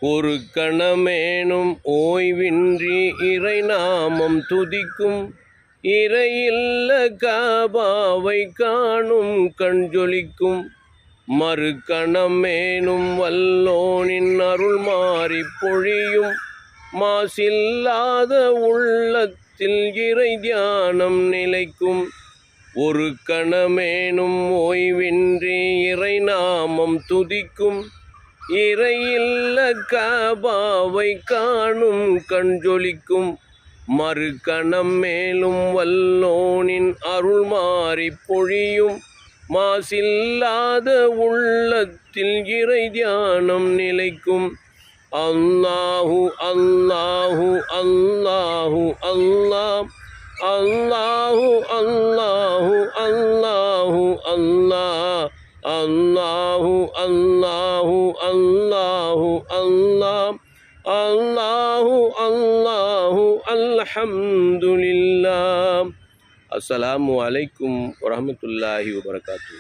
ஒரு கணமேனும் ஓய்வின்றி இறைநாமம் துதிக்கும் இறையில்ல காபாவை காணும் கண்ஜொலிக்கும் மறு கணமேனும் வல்லோனின் அருள் மாறி பொழியும் மாசில்லாத உள்ளத்தில் இறை தியானம் நிலைக்கும் ஒரு கணமேனும் ஓய்வின்றி இறை நாமம் துதிக்கும் இறையில்ல காபாவை காணும் கண்ஜொலிக்கும் மறு கணம் மேலும் வல்லோனின் அருள் மாறி பொழியும் மாசில்லாத உள்ளத்தில் இறை தியானம் நிலைக்கும் அல்லாஹு அல்லாஹு அல்லாஹு அல்லாஹ் அல்லாஹு அல்லாஹு அல்லாஹு அல்லாஹ் அல்லாஹு அல்லாஹு அல்லாஹு அல்லாஹ் அல்லாஹு அல்லாஹு அல்ஹம்துலில்லாஹ். அஸ்ஸலாமு அலைக்கும் வரஹ்மத்துல்லாஹி வபரகாத்துஹு.